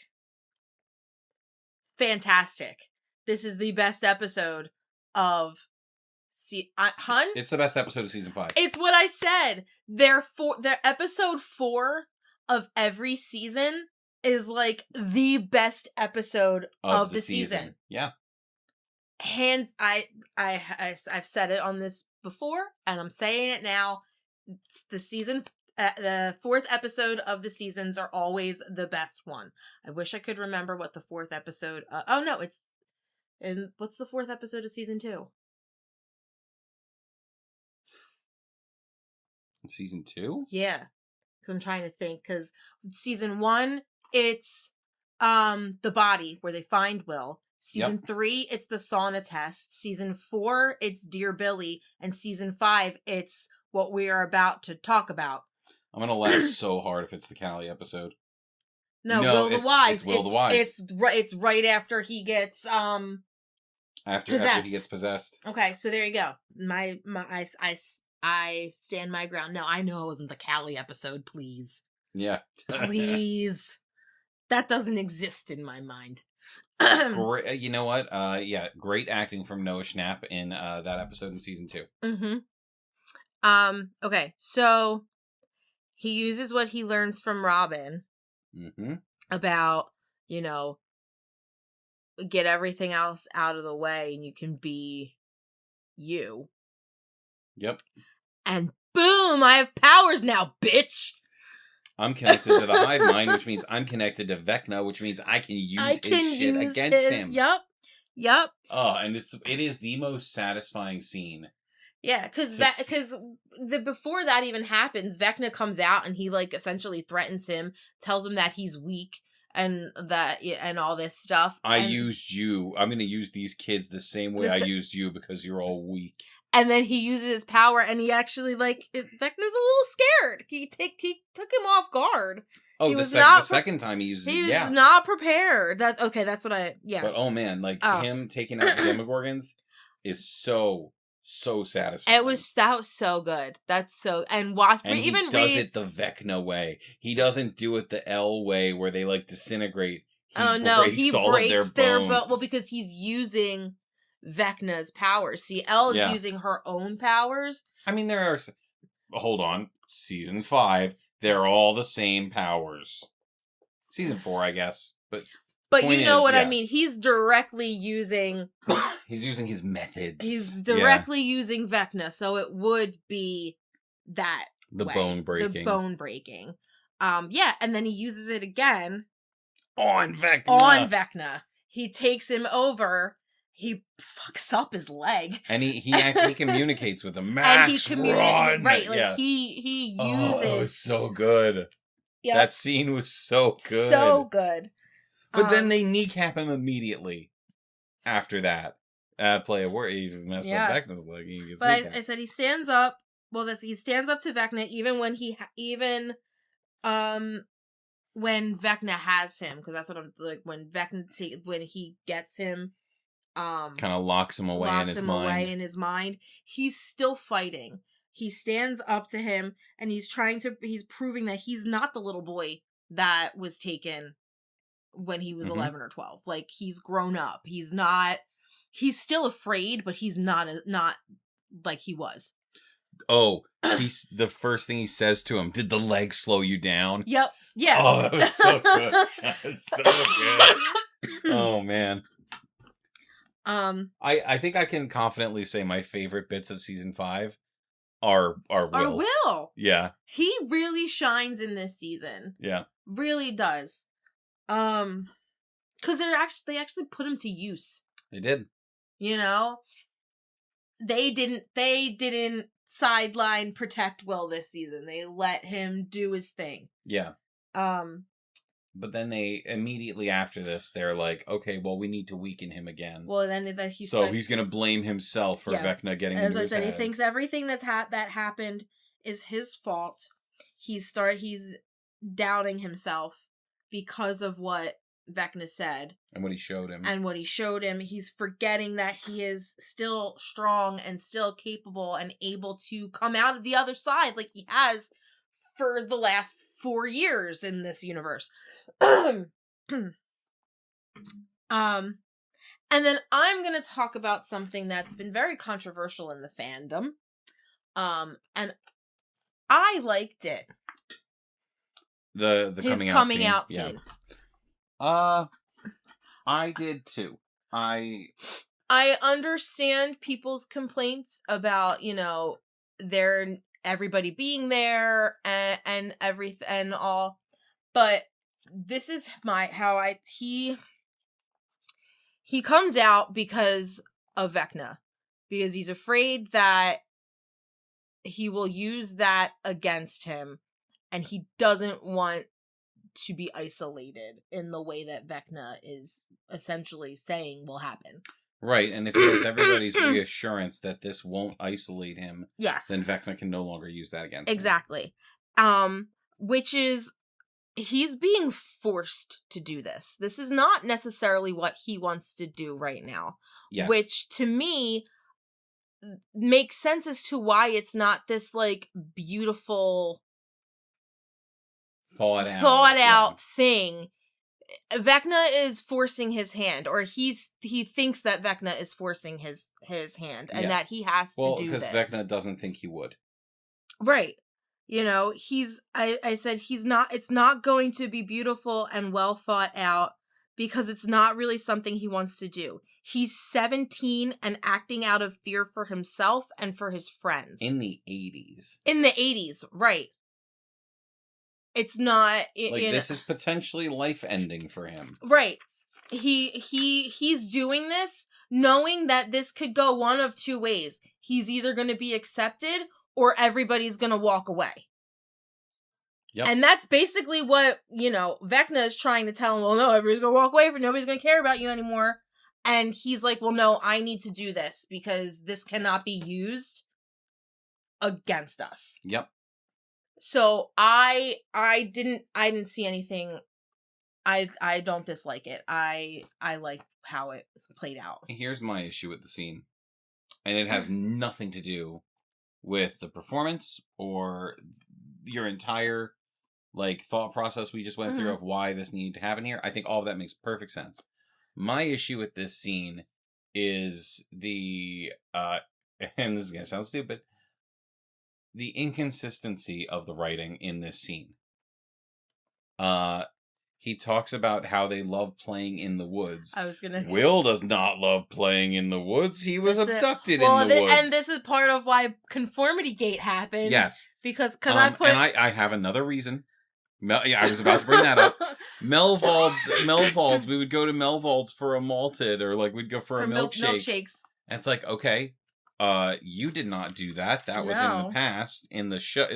fantastic. This is the best episode of Hun? It's the best episode of season 5. It's what I said. Their episode 4 of every season is like the best episode of the season. Yeah. Hands, I've said it on this before, and I'm saying it now. The 4th episode of the seasons are always the best one. I wish I could remember what the 4th episode. What's the 4th episode of season 2? Season 2? Yeah. Because I'm trying to think. Because season 1, it's the body where they find Will. Season 3, it's the sauna test. Season 4, it's Dear Billy. And season 5, it's what we are about to talk about. I'm going to laugh so hard if it's the Callie episode. No, Will the Wise. It's Will the Wise. It's right after he gets after he gets possessed. Okay, so there you go. I stand my ground. No, I know it wasn't the Callie episode, please. Yeah. Please. That doesn't exist in my mind. Great, you know what? Yeah, great acting from Noah Schnapp in that episode in season 2. Mm-hmm. Okay, so he uses what he learns from Robin about, get everything else out of the way and you can be you. Yep. And boom, I have powers now, bitch! I'm connected to the hive mind, which means I'm connected to Vecna, which means I can use his shit against him. Yep. Oh, and it is the most satisfying scene. Yeah, because before that even happens, Vecna comes out and he essentially threatens him, tells him that he's weak and all this stuff. I used you. I'm going to use these kids the same way I used you because you're all weak. And then he uses his power, and he actually Vecna's a little scared. He took him off guard. Oh, the second time he uses it, he was not prepared. That's what yeah. But oh man, him taking out the Demogorgons is so satisfying. That was so good. That's so and watch. And he does it the Vecna way. He doesn't do it the L way where they disintegrate. He breaks their bones. Well, because he's using Vecna's powers. See, Elle is using her own powers. I mean, there are. Hold on, season 5. They're all the same powers. Season 4, I guess, but you know what I mean. He's directly using. He's using his methods. He's directly using Vecna, so it would be that bone breaking. The bone breaking. Yeah, and then he uses it again on Vecna. He takes him over. He fucks up his leg, and he actually communicates with him. Max, and he run! Right, he uses. Oh, it was so good. Yep. That scene was so good, so good. But then they kneecap him immediately. After that, play a word. He messed up Vecna's leg. But I said he stands up. Well, he stands up to Vecna even when when Vecna has him, because that's what I'm when he gets him. Kind of locks him away in his mind. He's still fighting. He stands up to him and he's proving that he's not the little boy that was taken when he was 11 or 12. He's grown up. He's still afraid, but he's not like he was. Oh, the first thing he says to him, "Did the leg slow you down?" Yep. Yeah. Oh, that was so good. That was so good. Oh man. I think I can confidently say my favorite bits of season 5 are Will. Will. Yeah. He really shines in this season. Yeah. Really does. Because they actually put him to use. They did. They didn't sideline protect Will this season. They let him do his thing. Yeah. But then they immediately after this, they're like, okay, well, we need to weaken him again. Well, then he's going to blame himself for Vecna getting into his head. He thinks everything that happened is his fault. He's doubting himself because of what Vecna said. And what he showed him. He's forgetting that he is still strong and still capable and able to come out of the other side like he has for the last 4 years in this universe. And then I'm going to talk about something that's been very controversial in the fandom. And I liked it. The coming out scene. I did too. I understand people's complaints about, everybody being there and everything and all, but this is he comes out because of Vecna, because he's afraid that he will use that against him, and he doesn't want to be isolated in the way that Vecna is essentially saying will happen. Right, and if he has everybody's reassurance that this won't isolate him, yes, then Vecna can no longer use that against him. Exactly. Which is, he's being forced to do this. This is not necessarily what he wants to do right now. Yes. Which, to me, makes sense as to why it's not this, beautiful, thought out thing. Vecna is forcing his hand, or he thinks that Vecna is forcing his hand, and that he has to do this. Well, because Vecna doesn't think he would. Right. You know, I said it's not going to be beautiful and well thought out because it's not really something he wants to do. He's 17 and acting out of fear for himself and for his friends. In the 80s. In the 80s, right. It's not... this is potentially life-ending for him. Right. He's doing this knowing that this could go one of two ways. He's either going to be accepted or everybody's going to walk away. Yep. And that's basically what, Vecna is trying to tell him, well, no, everybody's going to walk away, nobody's going to care about you anymore. And he's like, well, no, I need to do this because this cannot be used against us. Yep. So I didn't see anything. I don't dislike it. I like how it played out. Here's my issue with the scene. And it has nothing to do with the performance or your entire thought process we just went through of why this needed to happen here. I think all of that makes perfect sense. My issue with this scene is the and this is gonna sound stupid, the inconsistency of the writing in this scene. He talks about how they love playing in the woods. I was gonna. Will does not love playing in the woods. He was abducted in the woods. And this is part of why Conformity Gate happened. Yes, because I have another reason. I was about to bring that up. Melvalds. We would go to Melvalds for a malted, or we'd go for a milkshake. Milkshakes. And it's okay. You did not do that. That was in the past. In the show,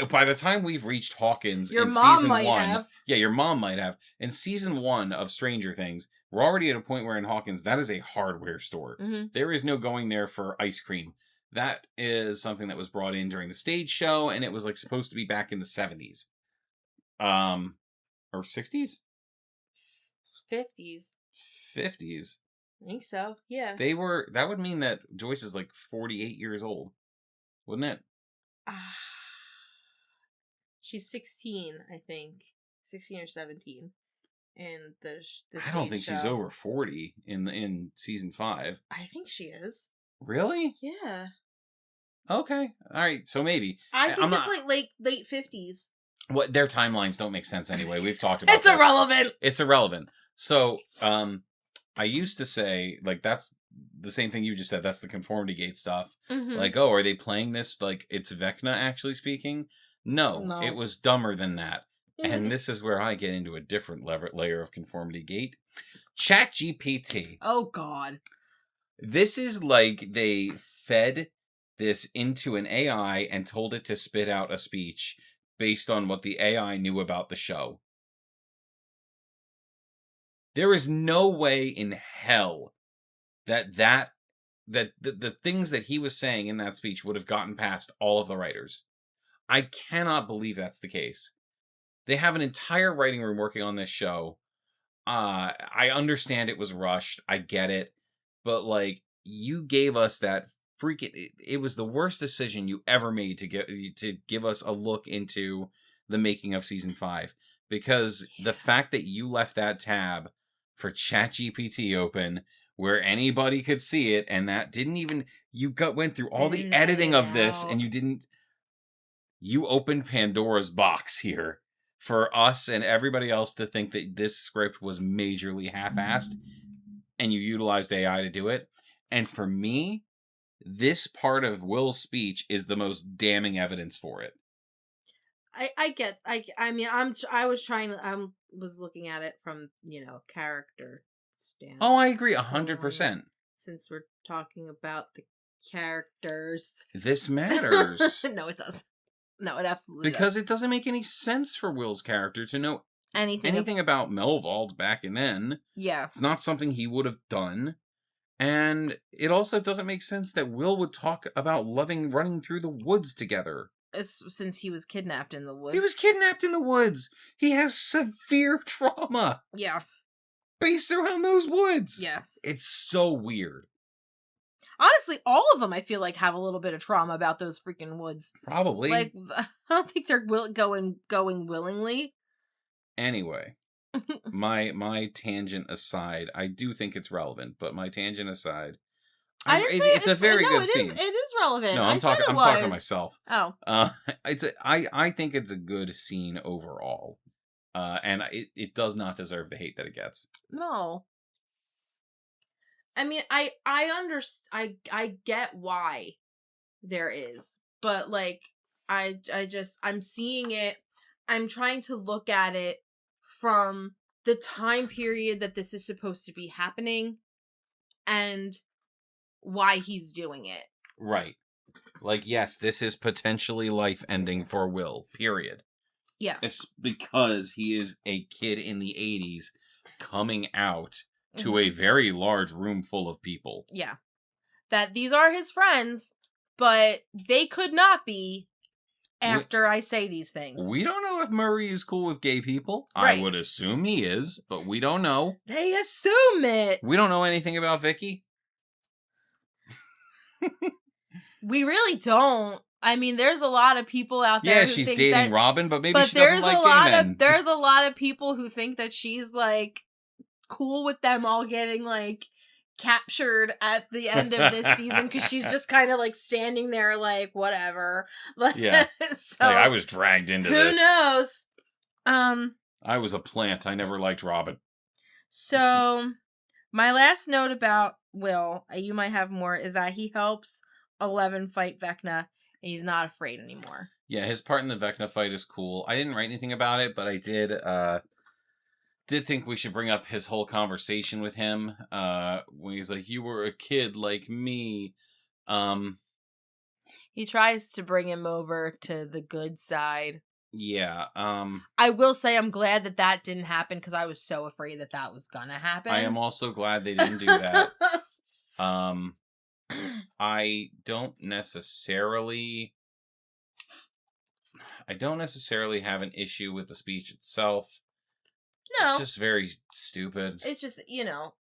by the time we've reached Hawkins your in mom season might 1, have. Yeah, your mom might have. In season 1 of Stranger Things, we're already at a point where in Hawkins, that is a hardware store. Mm-hmm. There is no going there for ice cream. That is something that was brought in during the stage show, and it was supposed to be back in the 70s. Or 60s? 50s. 50s. I think so, yeah. That would mean that Joyce is 48 years old. Wouldn't it? She's 16, I think. 16 or 17. And the I don't think she's over 40 in season 5. I think she is. Really? Yeah. Okay. All right. So maybe. I think it's late 50s. What their timelines don't make sense anyway. We've talked about It's irrelevant. It's irrelevant. So, I used to say that's the same thing you just said. That's the Conformity Gate stuff. Mm-hmm. Are they playing this it's Vecna actually speaking? No, it was dumber than that. And this is where I get into a different layer of Conformity Gate. ChatGPT. Oh, God. This is they fed this into an AI and told it to spit out a speech based on what the AI knew about the show. There is no way in hell that the things that he was saying in that speech would have gotten past all of the writers. I cannot believe that's the case. They have an entire writing room working on this show. I understand it was rushed. I get it. But you gave us that it was the worst decision you ever made to give us a look into the making of season 5. Because the fact that you left that tab for ChatGPT open where anybody could see it, and that didn't even went through all the editing of this, and you opened Pandora's box here for us and everybody else to think that this script was majorly half-assed, and you utilized AI to do it. And for me, this part of Will's speech is the most damning evidence for it. I was looking at it from, character standpoint. Oh, I agree 100%. Since we're talking about the characters. This matters. No, it does. No, it absolutely does. Because it doesn't make any sense for Will's character to know anything about Melvald back and then. Yeah. It's not something he would have done. And it also doesn't make sense that Will would talk about loving running through the woods together. Since he was kidnapped in the woods. He was kidnapped in the woods. He has severe trauma. Yeah. Based around those woods. Yeah. It's so weird. Honestly, all of them I feel have a little bit of trauma about those freaking woods. Probably. I don't think they're going willingly. Anyway, my tangent aside, I do think it's relevant, but my tangent aside, I didn't say it's a very good it scene. It is relevant. No, I'm talking to myself. Oh. I think it's a good scene overall. And it does not deserve the hate that it gets. No. I mean, I get why there is, but like, I'm seeing it. I'm trying to look at it from the time period that this is supposed to be happening and why he's doing it. Right. Like, yes, this is potentially life ending for Will, period. Yeah. It's because he is a kid in the 80s coming out to a very large room full of people. Yeah. That these are his friends, but they could not be after I say these things. We don't know if Murray is cool with gay people. Right. I would assume he is, but we don't know. They assume it. We don't know anything about Vicky. We really don't. I mean, there's a lot of people out there. Yeah, she's dating Robin, but maybe she doesn't like gay men. There's a lot of people who think that she's like cool with them all getting like captured at the end of this season because she's just kind of like standing there like whatever. Yeah. So like, I was dragged into who this. Who knows? I was a plant. I never liked Robin. So my last note about Will, you might have more, is that he helps 11 fight Vecna and he's not afraid anymore. Yeah, his part in the Vecna fight is cool. I didn't write anything about it, but I did think we should bring up his whole conversation with him when he's like, you were a kid like me. He tries to bring him over to the good side. Yeah. I will say I'm glad that didn't happen because I was so afraid that was gonna happen. I am also glad they didn't do that. I don't necessarily have an issue with the speech itself. No. It's just very stupid. It's just, it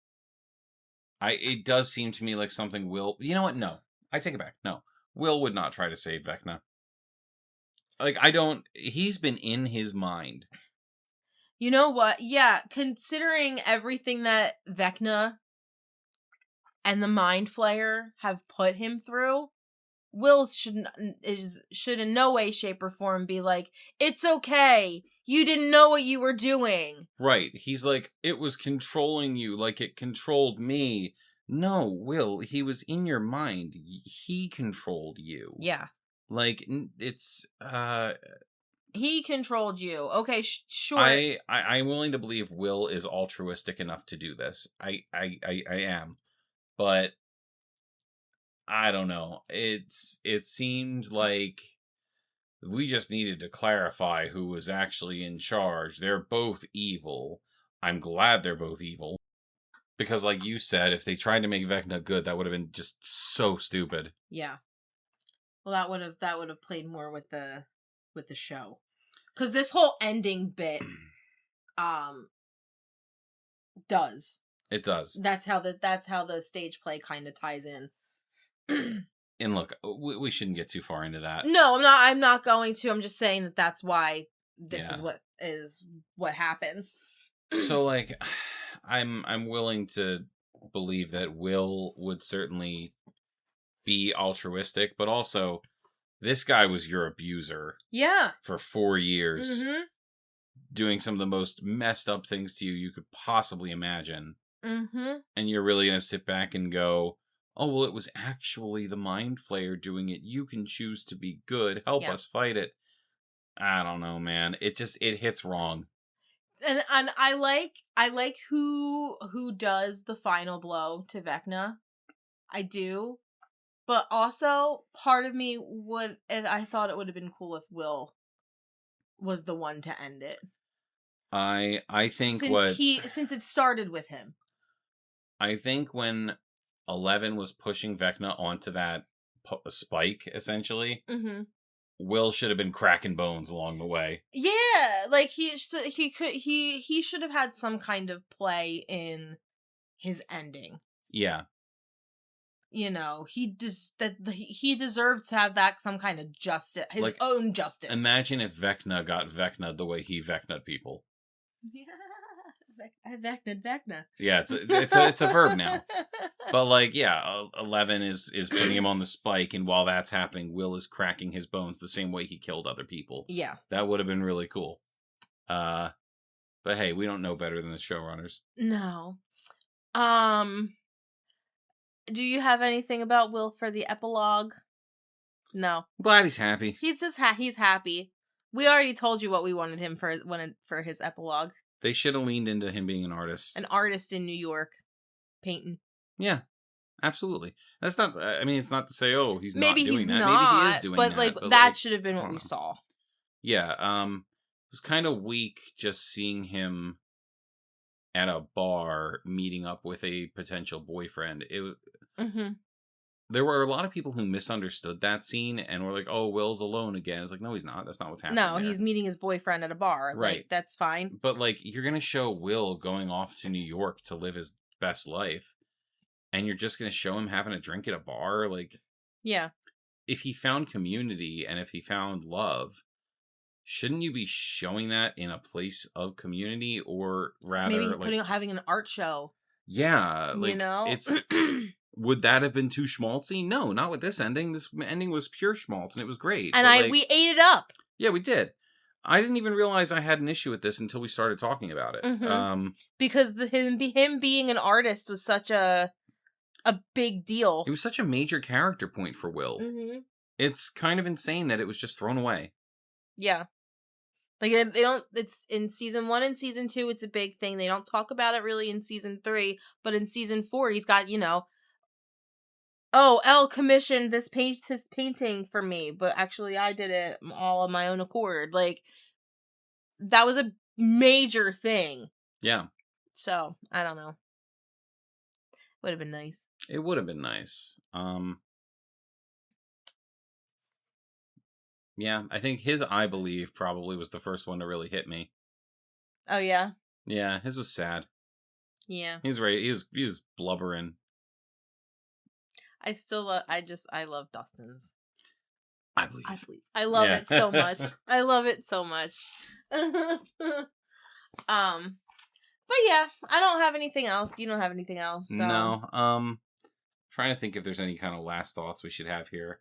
does seem to me like something Will... You know what? No. I take it back. No. Will would not try to save Vecna. Like, he's been in his mind. You know what? Yeah, considering everything that Vecna and the Mind Flayer have put him through, Will should in no way, shape, or form be like, it's okay. You didn't know what you were doing. Right. He's like, it was controlling you like it controlled me. No, Will, he was in your mind. He controlled you. Yeah. Like, it's, he controlled you. Okay, sure. I'm willing to believe Will is altruistic enough to do this. I am. But I don't know. It seemed like we just needed to clarify who was actually in charge. They're both evil. I'm glad they're both evil. Because like you said, if they tried to make Vecna good, that would have been just so stupid. Yeah. Well, that would have played more with the show. Cuz this whole ending bit does. It does. That's how the stage play kind of ties in. And look, we shouldn't get too far into that. No, I'm not going to. I'm just saying that's why this is what happens. So like I'm willing to believe that Will would certainly be altruistic, but also this guy was your abuser. Yeah. For 4 years. Mm-hmm. Doing some of the most messed up things to you could possibly imagine. Mm-hmm. And you're really going to sit back and go, oh, well, it was actually the Mind Flayer doing it. You can choose to be good. Help us fight it. I don't know, man. It hits wrong. And I like who does the final blow to Vecna. I do. But also, part of me I thought it would have been cool if Will was the one to end it. I think since it started with him. I think when 11 was pushing Vecna onto that spike, essentially, mm-hmm. Will should have been cracking bones along the way. Yeah, like he should have had some kind of play in his ending. Yeah. You know, he deserves to have that some kind of justice, his own justice. Imagine if Vecna got Vecna the way he Vecna'd people. Yeah. Vecna. Yeah, it's a verb now. But like, yeah, 11 is putting him on the spike, and while that's happening, Will is cracking his bones the same way he killed other people. Yeah. That would have been really cool. But hey, we don't know better than the showrunners. No. Do you have anything about Will for the epilogue? No. Glad he's happy. He's just he's happy. We already told you what we wanted him for his epilogue. They should have leaned into him being an artist. An artist in New York, painting. Yeah, absolutely. That's not. I mean, it's not to say, oh, he's maybe not doing he's that. not, Maybe he is doing but that. Like, but that like, should have been what we saw. Yeah. It was kind of weak just seeing him at a bar meeting up with a potential boyfriend. There were a lot of people who misunderstood that scene and were like, oh, Will's alone again. It's like, no, he's not. That's not what's happening. No, he's meeting his boyfriend at a bar. Right. Like, that's fine. But, like, you're going to show Will going off to New York to live his best life, and you're just going to show him having a drink at a bar? Like, yeah. If he found community and if he found love, shouldn't you be showing that in a place of community? Or rather, maybe he's having an art show. Yeah. Like, you know? It's... Would that have been too schmaltzy? No, not with this ending. This ending was pure schmaltz, and it was great. And we ate it up. Yeah, we did. I didn't even realize I had an issue with this until we started talking about it. Mm-hmm. Because him being an artist was such a big deal. It was such a major character point for Will. Mm-hmm. It's kind of insane that it was just thrown away. Yeah. Like, they don't, it's in season 1 and season 2, it's a big thing. They don't talk about it really in season 3, but in season 4, he's got, oh, Elle commissioned this painting for me, but actually I did it all on my own accord. Like, that was a major thing. Yeah. So, I don't know. Would have been nice. It would have been nice. Yeah, I think his I Believe probably was the first one to really hit me. Oh, yeah? Yeah, his was sad. Yeah. He was ready. He was blubbering. I still love, I love Dustin's. I believe. I love it so much. I love it so much. But yeah, I don't have anything else. You don't have anything else. So. No. Trying to think if there's any kind of last thoughts we should have here.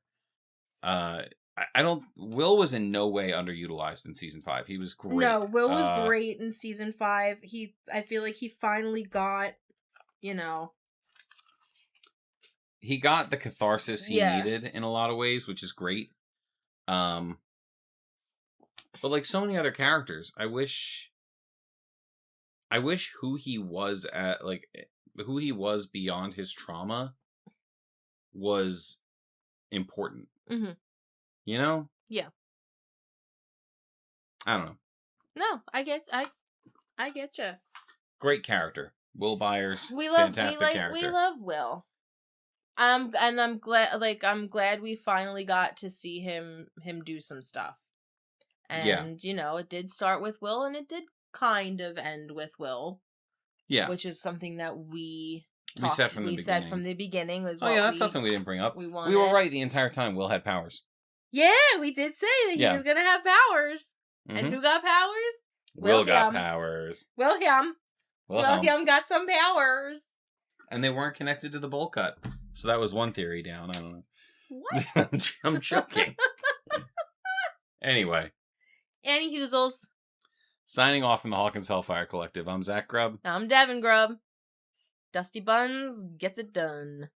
I don't. Will was in no way underutilized in season 5. He was great. No, Will was great in season 5. I feel like he finally got, he got the catharsis he needed in a lot of ways, which is great. But like so many other characters, I wish who he was beyond his trauma was important. Mm-hmm. Yeah. I don't know. No, I get you. Great character, Will Byers. We fantastic character. We love Will. And I'm glad we finally got to see him do some stuff. And it did start with Will, and it did kind of end with Will. Yeah, which is something that we said from the beginning. Was that's something we didn't bring up. We were right the entire time. Will had powers. Yeah, we did say that he was gonna have powers. Mm-hmm. And who got powers? Will got powers. William got some powers. And they weren't connected to the bowl cut. So that was one theory down. I don't know. What? I'm joking. Anyway. Annie Hoozles. Signing off from the Hawkins Hellfire Collective. I'm Zach Grubb. I'm Devin Grubb. Dusty Buns gets it done.